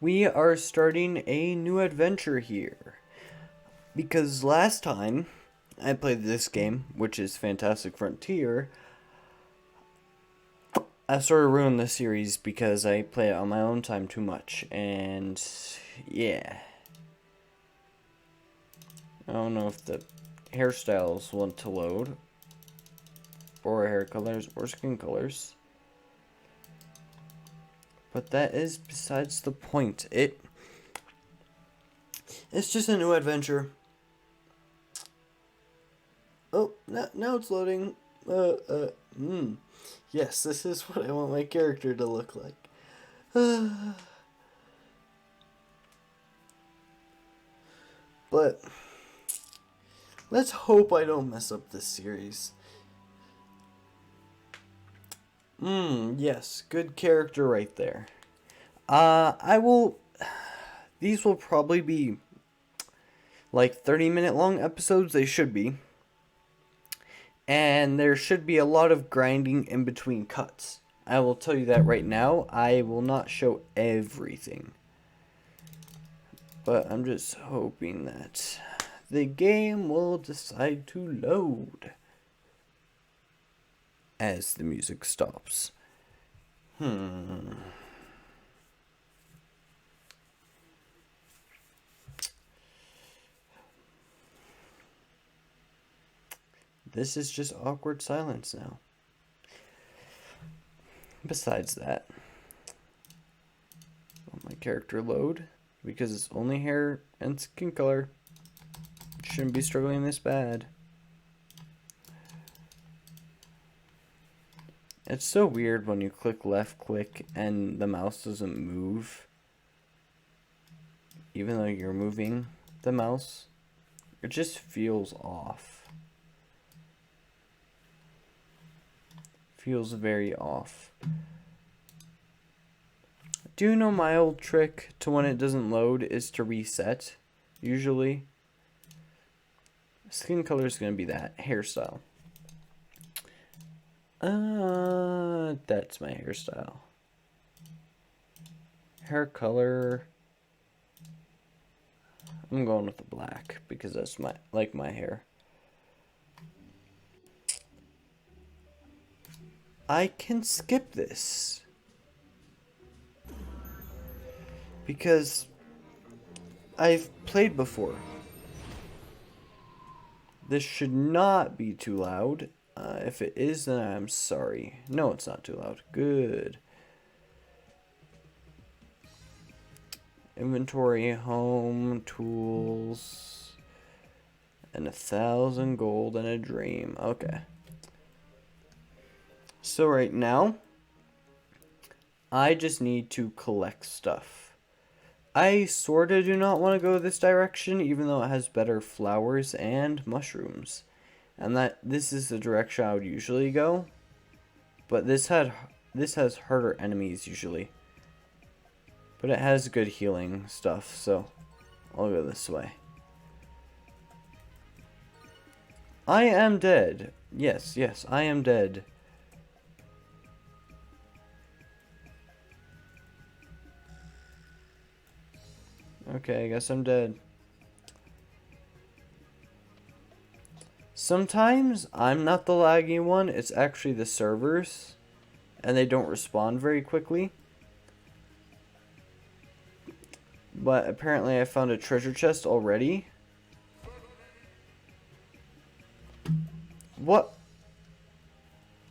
We are starting a new adventure here. Because last time I played this game, which is Fantastic Frontier, I sort of ruined the series because I play it on my own time too much. And yeah. I don't know if the hairstyles want to load, or hair colors, or skin colors. But that is besides the point. It's just a new adventure. Oh, now it's loading. Hmm. Yes, this is what I want my character to look like. But let's hope I don't mess up this series. Yes, good character right there. I will. These will probably be like 30-minute long episodes. They should be. And there should be a lot of grinding in between cuts. I will tell you that right now. I will not show everything. But I'm just hoping that the game will decide to load as the music stops. This is just awkward silence now. Besides that, will my character load? Because it's only hair and skin color. Shouldn't be struggling this bad. It's so weird when you click left click and the mouse doesn't move. Even though you're moving the mouse, it just feels off. Feels very off. Do you know my old trick to when it doesn't load is to reset, usually? Skin color is going to be that. Hairstyle. That's my hairstyle. Hair color. I'm going with the black because that's my hair. I can skip this because I've played before. This should not be too loud. If it is, then I'm sorry. No, it's not too loud. Good. Inventory, home, tools, and 1,000 gold and a dream. Okay. So right now, I just need to collect stuff. I sorta do not want to go this direction, even though it has better flowers and mushrooms. And that this is the direction I would usually go. But this has harder enemies usually. But it has good healing stuff, so I'll go this way. I am dead. Yes, I am dead. Okay, I guess I'm dead. Sometimes I'm not the laggy one, it's actually the servers, and they don't respond very quickly. But apparently I found a treasure chest already. What?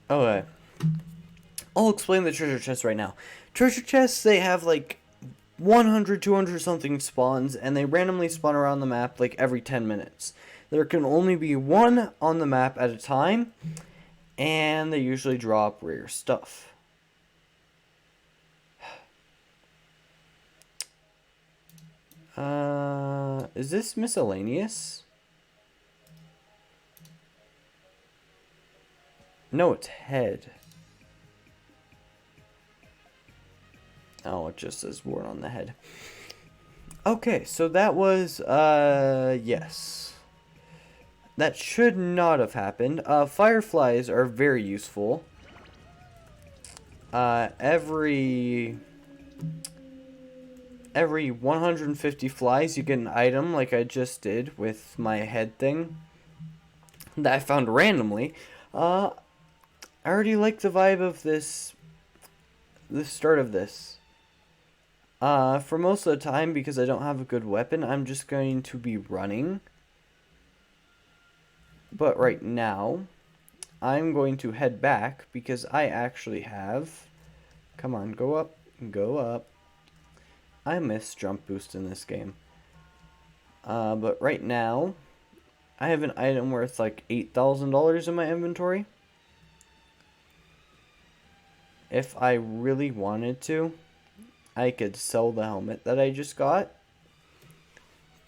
Okay. I'll explain the treasure chest right now. Treasure chests, they have like 100, 200 something spawns, and they randomly spawn around the map like every 10 minutes. There can only be one on the map at a time, and they usually drop rare stuff. Is this miscellaneous? No, it's head. Oh, it just says worn on the head. Okay, so that was, yes. That should not have happened. Fireflies are very useful. Every every 150 flies, you get an item like I just did with my head thing that I found randomly. I already like the vibe of this, the start of this. For most of the time, because I don't have a good weapon, I'm just going to be running. But right now, I'm going to head back because I actually have... Come on, go up, go up. I miss jump boost in this game. But right now, I have an item worth like $8,000 in my inventory. If I really wanted to, I could sell the helmet that I just got.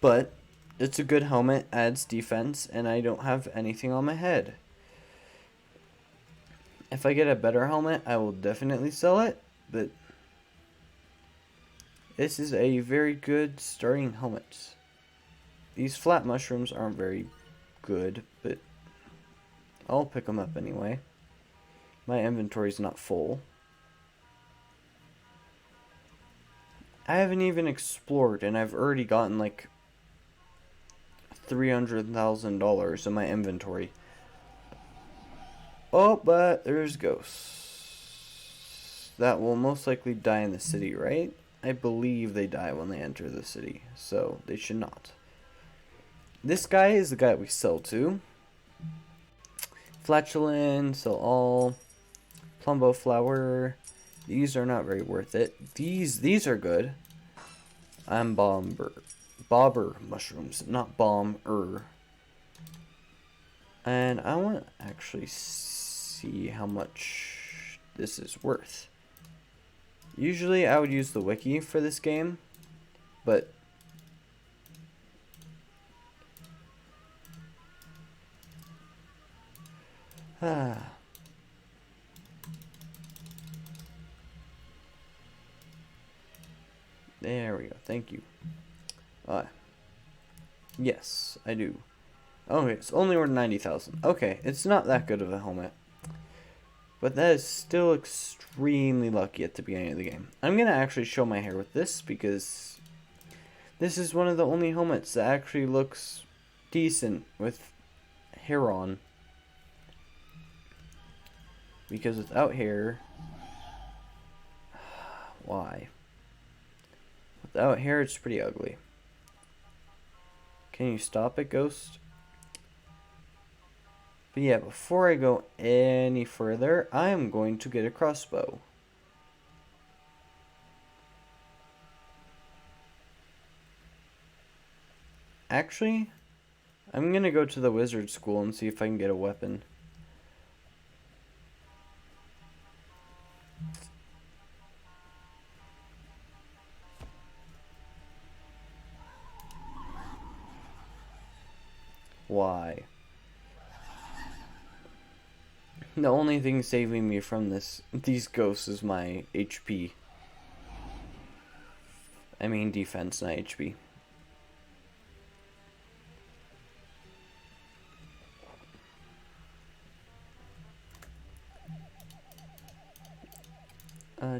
But it's a good helmet, adds defense, and I don't have anything on my head. If I get a better helmet, I will definitely sell it, but this is a very good starting helmet. These flat mushrooms aren't very good, but I'll pick them up anyway. My inventory's not full. I haven't even explored, and I've already gotten like $300,000 in my inventory. Oh, but there's ghosts. That will most likely die in the city, right? I believe they die when they enter the city, so they should not. This guy is the guy we sell to. Flatulence, sell all. Plumbo flower. These are not very worth it. These are good. I'm bobber mushrooms, not bomber. And I want to actually see how much this is worth. Usually I would use the wiki for this game, but there we go. Thank you. Yes, I do. Okay, it's only worth 90,000. Okay, it's not that good of a helmet. But that is still extremely lucky at the beginning of the game. I'm going to actually show my hair with this because this is one of the only helmets that actually looks decent with hair on. Because without hair... Why? Without hair, it's pretty ugly. Can you stop it, Ghost? But yeah, before I go any further, I'm going to get a crossbow. Actually, I'm going to go to the wizard school and see if I can get a weapon. Why? The only thing saving me from these ghosts is my HP. I mean defense, not HP.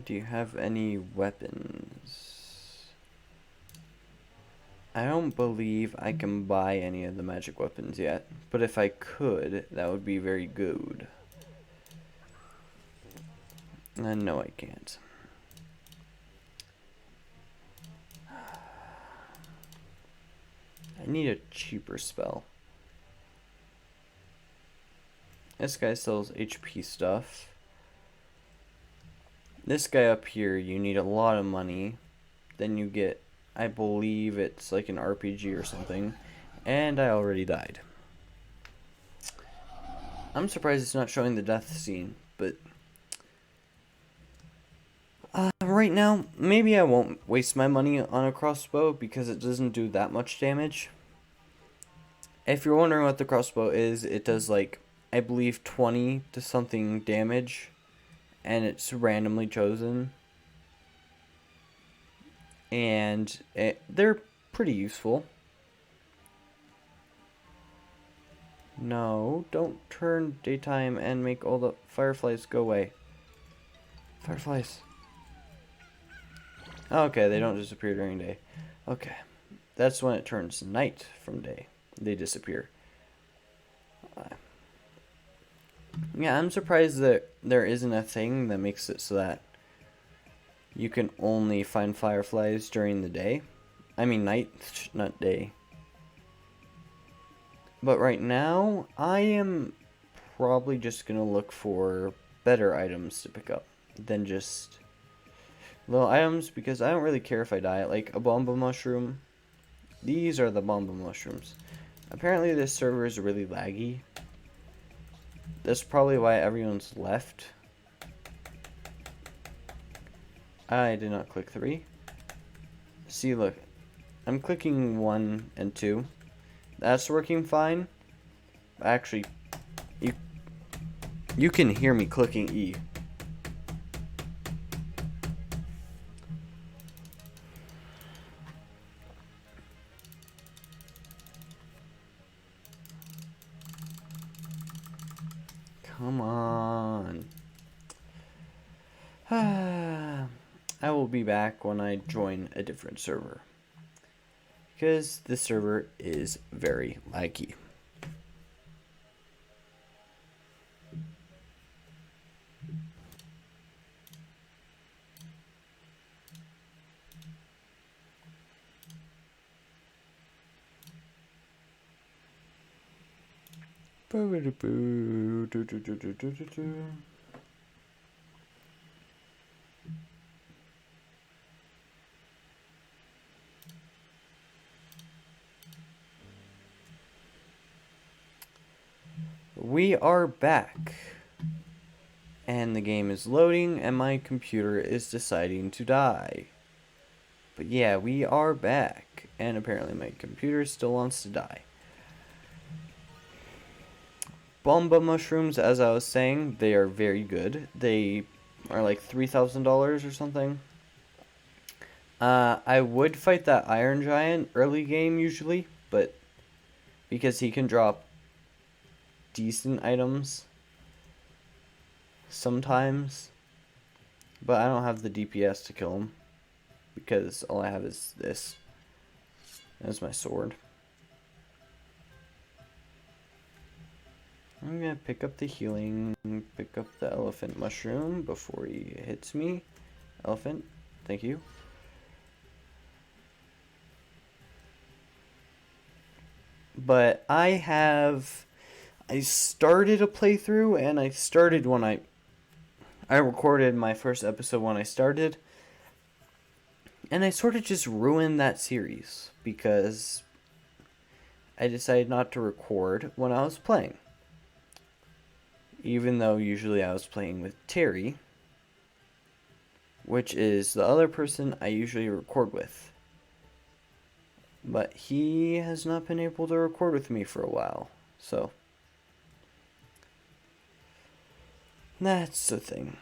Do you have any weapons? I don't believe I can buy any of the magic weapons yet, but if I could, that would be very good. No, I can't. I need a cheaper spell. This guy sells HP stuff. This guy up here, you need a lot of money. Then you get, I believe it's like an RPG or something. And I already died. I'm surprised it's not showing the death scene, but... right now, maybe I won't waste my money on a crossbow because it doesn't do that much damage. If you're wondering what the crossbow is, it does like, I believe 20 to something damage. And it's randomly chosen. And they're pretty useful. No, don't turn daytime and make all the fireflies go away. Fireflies. Okay, they don't disappear during day. Okay. That's when it turns night from day. They disappear. Yeah, I'm surprised that there isn't a thing that makes it so that you can only find fireflies during the day. I mean night, not day. But right now, I am probably just going to look for better items to pick up than just little items, because I don't really care if I die. Like a bomba mushroom. These are the bomba mushrooms. Apparently this server is really laggy. That's probably why everyone's left. I did not click 3. See, look. I'm clicking 1 and 2. That's working fine. Actually, you can hear me clicking E. Come on. I will be back when I join a different server, because this server is very laggy. We are back, and the game is loading, and my computer is deciding to die. But yeah, we are back, and apparently my computer still wants to die. Bomba mushrooms, as I was saying, they are very good. They are like $3,000 or something. I would fight that Iron Giant early game usually, but because he can drop decent items sometimes, but I don't have the DPS to kill him, because all I have is this as my sword. I'm gonna pick up the healing, pick up the elephant mushroom before he hits me. Elephant, thank you. But I started a playthrough, and I started when I recorded my first episode when I started, and I sort of just ruined that series because I decided not to record when I was playing. Even though usually I was playing with Terry, which is the other person I usually record with. But he has not been able to record with me for a while, so that's the thing.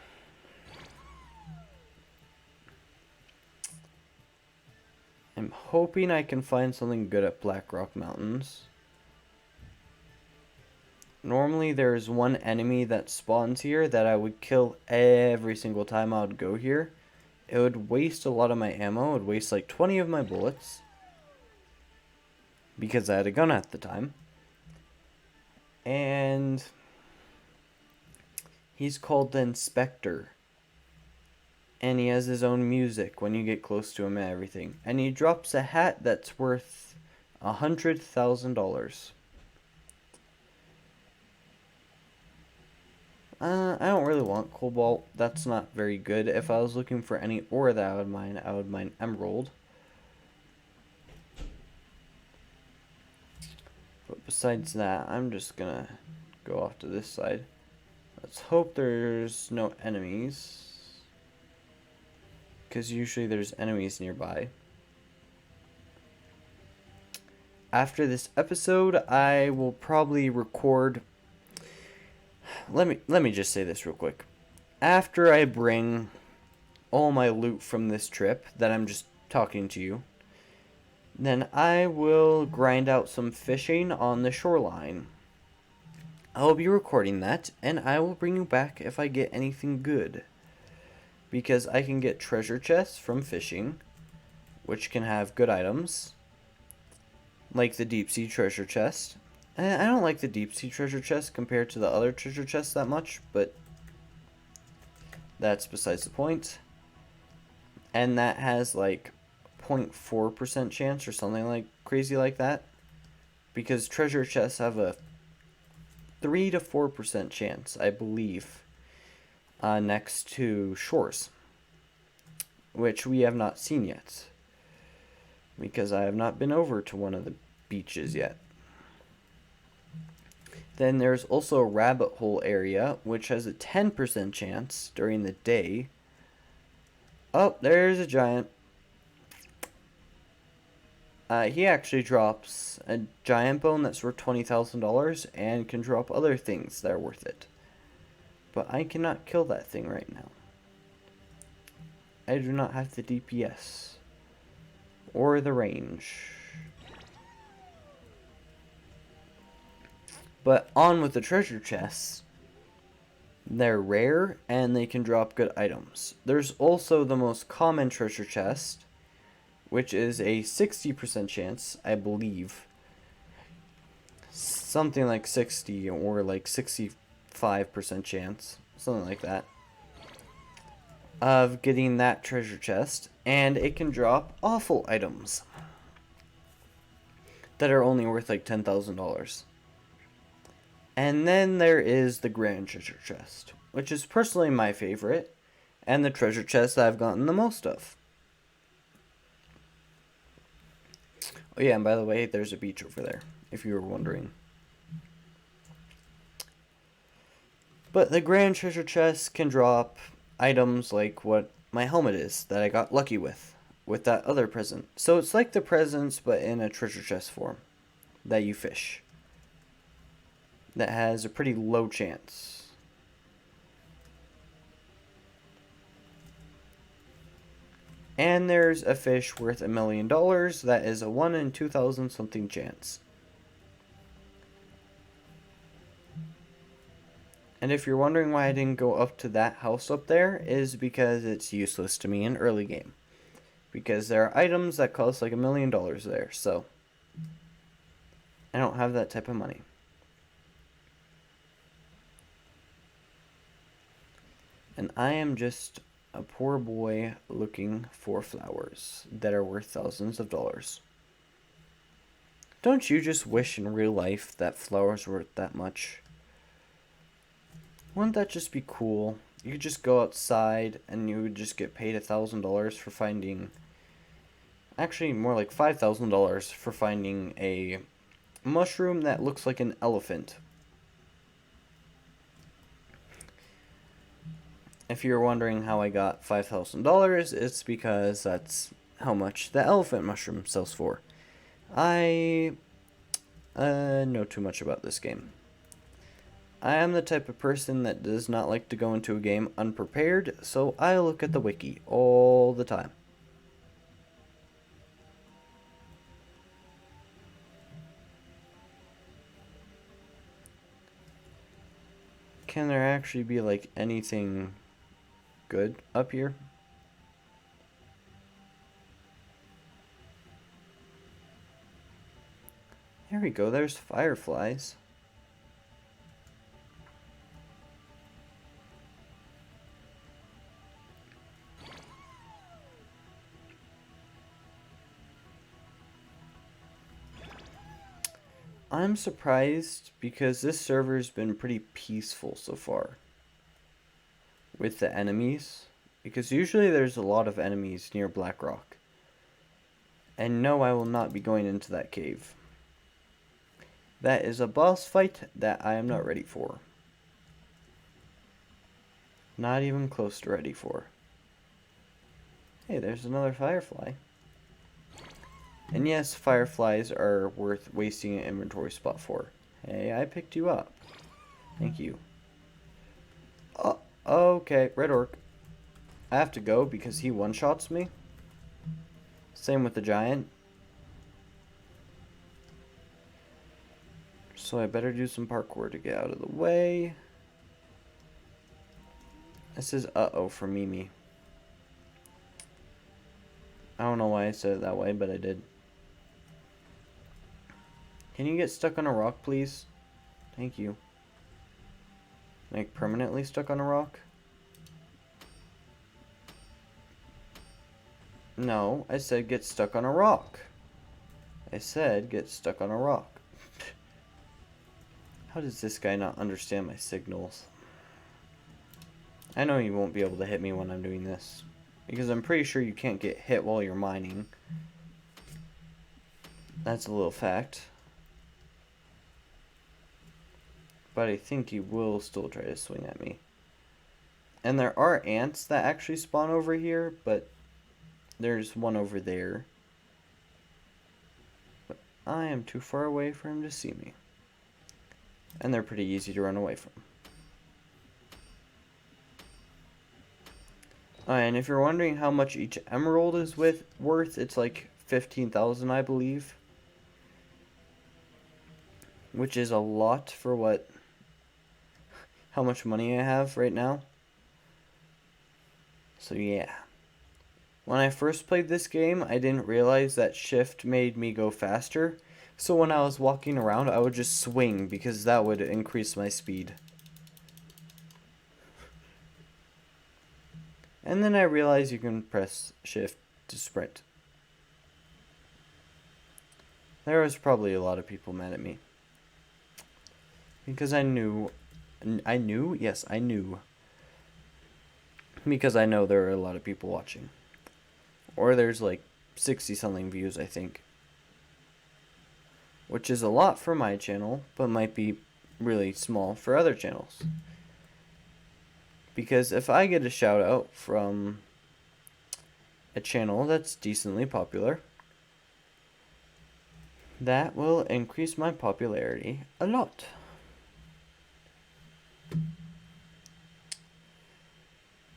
I'm hoping I can find something good at Blackrock Mountains. Normally there's one enemy that spawns here that I would kill every single time I would go here. It would waste a lot of my ammo. It would waste like 20 of my bullets, because I had a gun at the time. And he's called the Inspector. And he has his own music when you get close to him and everything. And he drops a hat that's worth $100,000. I don't really want cobalt. That's not very good. If I was looking for any ore that I would mine emerald. But besides that, I'm just gonna go off to this side. Let's hope there's no enemies, because usually there's enemies nearby. After this episode, I will probably record. Let me just say this real quick. After I bring all my loot from this trip that I'm just talking to you, then I will grind out some fishing on the shoreline. I will be recording that, and I will bring you back if I get anything good. because I can get treasure chests from fishing, which can have good items, like the deep sea treasure chest. And I don't like the deep sea treasure chest compared to the other treasure chests that much, but that's besides the point. And that has like 0.4% chance or something like crazy like that, because treasure chests have a 3 to 4% chance, I believe, next to shores, which we have not seen yet, because I have not been over to one of the beaches yet. Then there's also a rabbit hole area, which has a 10% chance during the day. Oh, there's a giant. He actually drops a giant bone that's worth $20,000 and can drop other things that are worth it. But I cannot kill that thing right now. I do not have the DPS or the range. But on with the treasure chests. They're rare and they can drop good items. There's also the most common treasure chest, which is a 60% chance, I believe. Something like 60 or like 65% chance, something like that, of getting that treasure chest, and it can drop awful items that are only worth like $10,000. And then there is the grand treasure chest, which is personally my favorite, and the treasure chest that I've gotten the most of. Oh yeah, and by the way, there's a beach over there, if you were wondering. But the grand treasure chest can drop items like what my helmet is, that I got lucky with that other present. So it's like the presents, but in a treasure chest form, that you fish. That has a pretty low chance. And there's a fish worth $1 million that is a 1 in 2,000 something chance. And if you're wondering why I didn't go up to that house up there, is because it's useless to me in early game. Because there are items that cost like $1 million there, so I don't have that type of money. And I am just a poor boy looking for flowers that are worth thousands of dollars. Don't you just wish in real life that flowers were worth that much? Wouldn't that just be cool? You could just go outside and you would just get paid $1,000 for finding... Actually, more like $5,000 for finding a mushroom that looks like an elephant. If you're wondering how I got $5,000, it's because that's how much the elephant mushroom sells for. I know too much about this game. I am the type of person that does not like to go into a game unprepared, so I look at the wiki all the time. Can there actually be like anything good up here? There we go, there's fireflies. I'm surprised because this server's been pretty peaceful so far with the enemies, because usually there's a lot of enemies near Blackrock. And no, I will not be going into that cave. That is a boss fight that I am not ready for. Not even close to ready for. Hey, there's another firefly. And yes, fireflies are worth wasting an inventory spot for. Hey, I picked you up. Thank you. Oh, okay, red orc. I have to go because he one-shots me. Same with the giant. So I better do some parkour to get out of the way. This is uh-oh for Mimi. I don't know why I said it that way, but I did. Can you get stuck on a rock, please? Thank you. Like, permanently stuck on a rock? No, I said get stuck on a rock. I said get stuck on a rock. How does this guy not understand my signals? I know you won't be able to hit me when I'm doing this, because I'm pretty sure you can't get hit while you're mining. That's a little fact. But I think he will still try to swing at me. And there are ants that actually spawn over here, but there's one over there. But I am too far away for him to see me. And they're pretty easy to run away from. And if you're wondering how much each emerald is worth, it's like 15,000, I believe. Which is a lot for how much money I have right now. So yeah. When I first played this game, I didn't realize that shift made me go faster. So when I was walking around, I would just swing because that would increase my speed. And then I realized you can press shift to sprint. There was probably a lot of people mad at me. Because I knew. Yes, I knew. Because I know there are a lot of people watching. Or there's like 60 something views, I think. Which is a lot for my channel, but might be really small for other channels. Because if I get a shout out from a channel that's decently popular, that will increase my popularity a lot.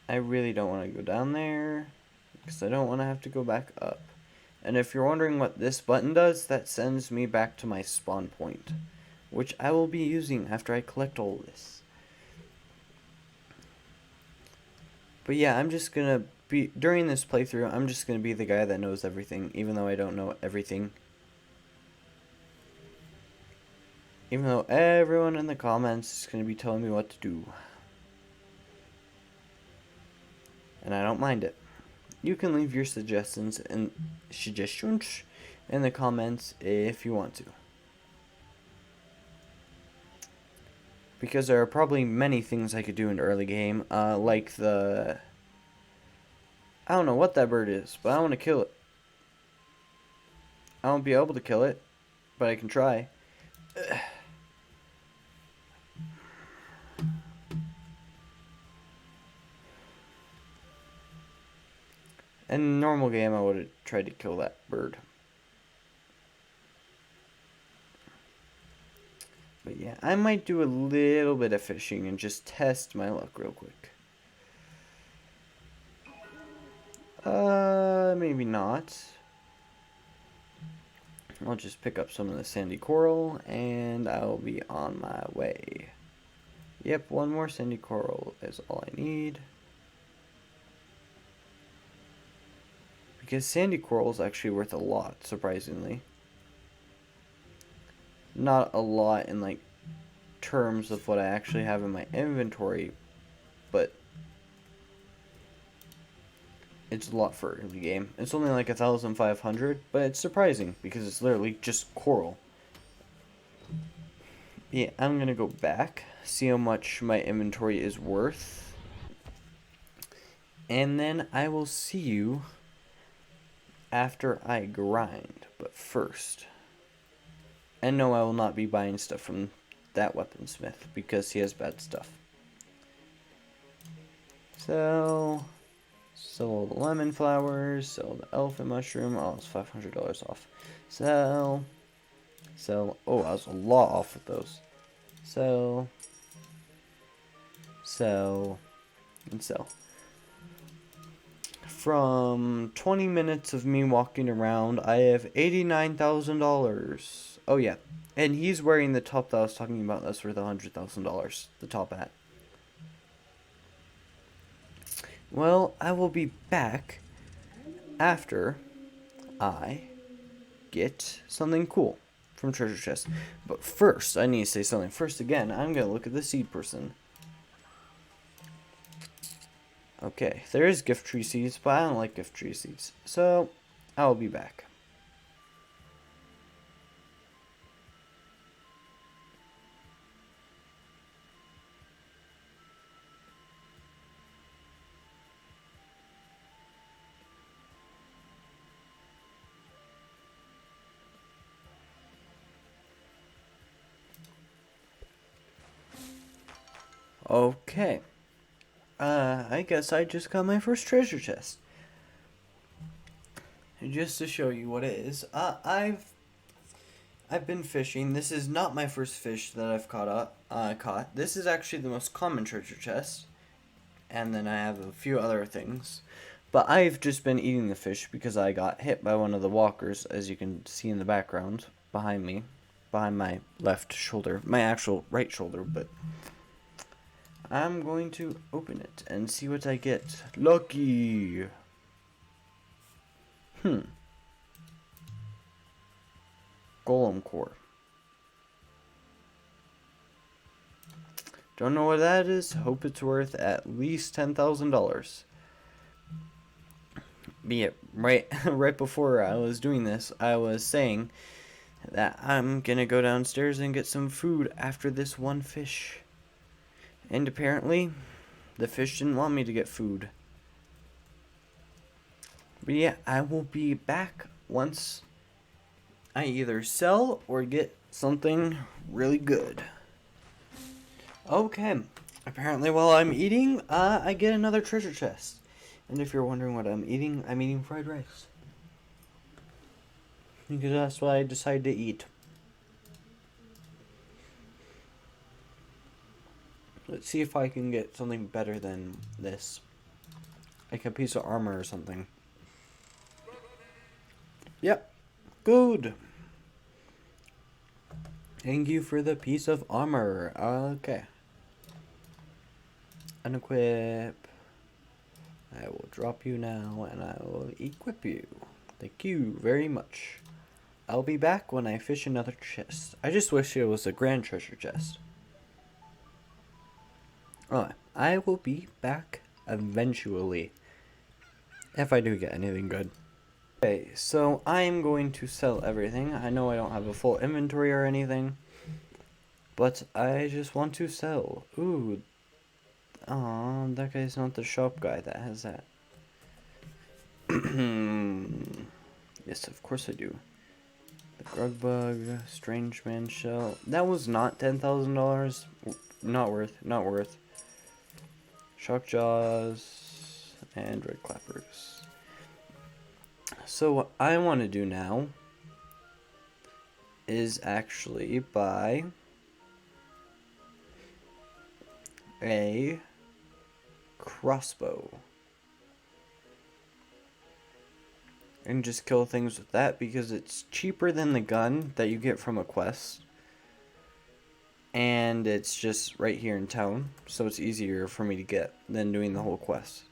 I really don't want to go down there, because I don't want to have to go back up. And if you're wondering what this button does, that sends me back to my spawn point, which I will be using after I collect all this. But yeah, I'm just gonna be, during this playthrough, I'm just gonna be the guy that knows everything, even though I don't know everything. Even though everyone in the comments is gonna be telling me what to do. And I don't mind it. You can leave your suggestions in the comments if you want to. Because there are probably many things I could do in the early game, like I don't know what that bird is, but I want to kill it. I won't be able to kill it, but I can try. In normal game, I would have tried to kill that bird. But yeah, I might do a little bit of fishing and just test my luck real quick. Maybe not. I'll just pick up some of the sandy coral and I'll be on my way. Yep, one more sandy coral is all I need. Because sandy coral is actually worth a lot, surprisingly. Not a lot in like terms of what I actually have in my inventory, but it's a lot for early game. It's only like 1,500, but it's surprising because it's literally just coral. Yeah, I'm gonna go back, see how much my inventory is worth, and then I will see you after I grind. But first, and no, I will not be buying stuff from that weaponsmith because he has bad stuff. So, sell all the lemon flowers, sell the elephant mushroom. Oh, it's $500 off. Sell. Oh, I was a lot off with those. Sell, and sell. From 20 minutes of me walking around, I have $89,000. Oh yeah, and he's wearing the top that I was talking about. That's worth $100,000. The top hat. Well, I will be back after I get something cool from treasure chest. But first, I need to say something. First, again, I'm going to look at the seed person. Okay, there is gift tree seeds, but I don't like gift tree seeds. So, I'll be back. Okay. I guess I just got my first treasure chest. And just to show you what it is, I've been fishing. This is not my first fish that I've caught. This is actually the most common treasure chest. And then I have a few other things. But I've just been eating the fish because I got hit by one of the walkers, as you can see in the background behind me. Behind my left shoulder. My actual right shoulder, but I'm going to open it and see what I get. Lucky! Golem core. Don't know what that is. Hope it's worth at least $10,000. But yeah, right before I was doing this, I was saying that I'm gonna go downstairs and get some food after this one fish. And apparently, the fish didn't want me to get food. But yeah, I will be back once I either sell or get something really good. Okay, apparently while I'm eating, I get another treasure chest. And if you're wondering what I'm eating fried rice. Because that's what I decided to eat. Let's see if I can get something better than this. Like a piece of armor or something. Yep. Good. Thank you for the piece of armor. Okay. Unequip. I will drop you now and I will equip you. Thank you very much. I'll be back when I fish another chest. I just wish it was a grand treasure chest. Alright, I will be back eventually. If I do get anything good. Okay, so I'm going to sell everything. I know I don't have a full inventory or anything. But I just want to sell. Ooh. Aw, that guy's not the shop guy that has that. Yes, of course I do. The Grug Bug, Strange Man Shell. That was not $10,000. Not worth. Shock Jaws and Red Clappers. So what I want to do now is actually buy a crossbow and just kill things with that because it's cheaper than the gun that you get from a quest. And it's just right here in town, so it's easier for me to get than doing the whole quest.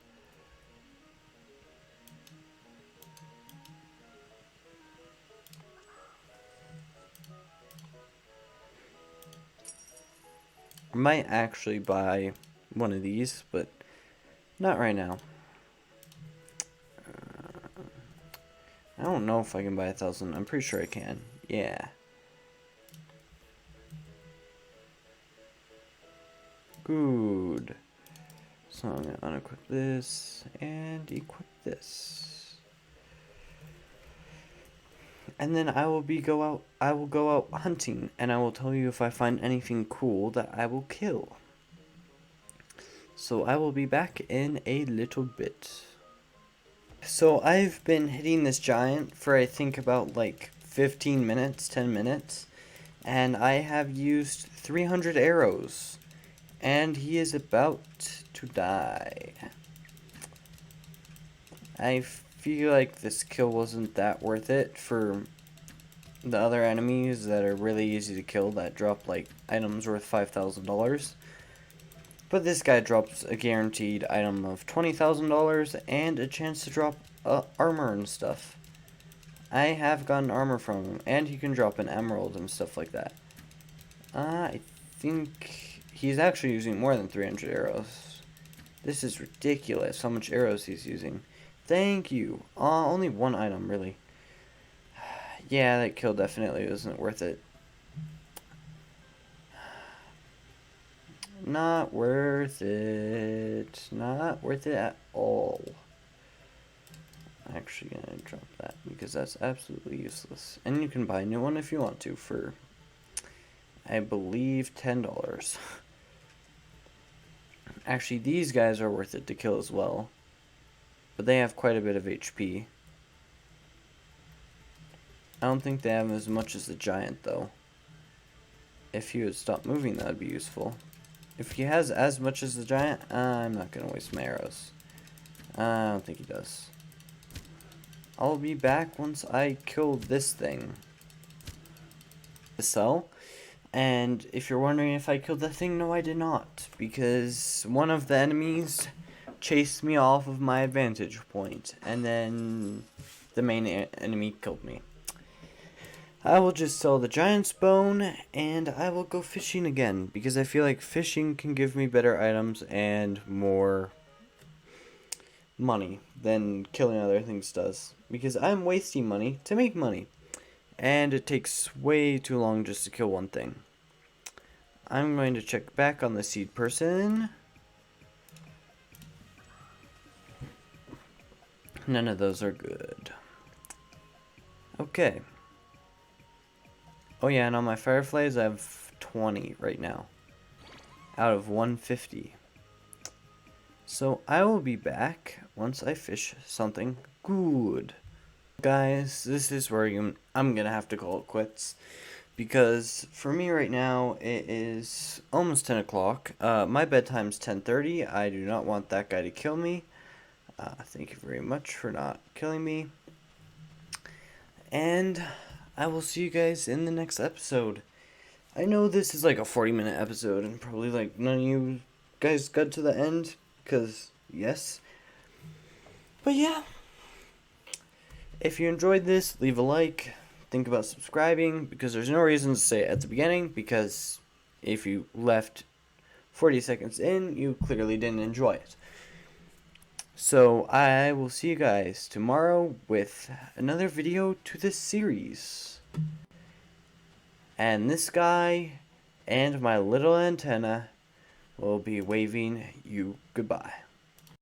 I might actually buy one of these, but not right now. I don't know if I can buy 1,000. I'm pretty sure I can. Yeah. Good. So I'm going to unequip this and equip this. And then I will go out hunting and I will tell you if I find anything cool that I will kill. So I will be back in a little bit. So I've been hitting this giant for I think about like 15 minutes, 10 minutes. And I have used 300 arrows. And he is about to die. I feel like this kill wasn't that worth it for the other enemies that are really easy to kill that drop like items worth $5,000. But this guy drops a guaranteed item of $20,000 and a chance to drop armor and stuff. I have gotten armor from him, and he can drop an emerald and stuff like that. I think he's actually using more than 300 arrows. This is ridiculous how much arrows he's using. Thank you. Only one item, really. Yeah, that kill definitely wasn't worth it. Not worth it. Not worth it at all. I'm actually gonna drop that because that's absolutely useless. And you can buy a new one if you want to for, I believe, $10. Actually, these guys are worth it to kill as well. But they have quite a bit of HP. I don't think they have as much as the giant, though. If he would stop moving, that would be useful. If he has as much as the giant, I'm not going to waste my arrows. I don't think he does. I'll be back once I kill this thing. So, and if you're wondering if I killed that thing, no, I did not. Because one of the enemies chased me off of my advantage point. And then the main enemy killed me. I will just sell the giant's bone, and I will go fishing again, because I feel like fishing can give me better items and more money than killing other things does. Because I'm wasting money to make money, and it takes way too long just to kill one thing. I'm going to check back on the seed person. None of those are good. Okay. Oh yeah, and on my fireflies I have 20 right now. Out of 150. So I will be back once I fish something good. Guys, this is where I'm gonna have to call it quits. Because for me right now, it is almost 10 o'clock. My bedtime's 10:30. I do not want that guy to kill me. Thank you very much for not killing me. And I will see you guys in the next episode. I know this is like a 40-minute episode, and probably like none of you guys got to the end, because yes. But yeah. If you enjoyed this, leave a like. Think about subscribing, because there's no reason to say it at the beginning, because if you left 40 seconds in, you clearly didn't enjoy it. So I will see you guys tomorrow with another video to this series. And this guy and my little antenna will be waving you goodbye.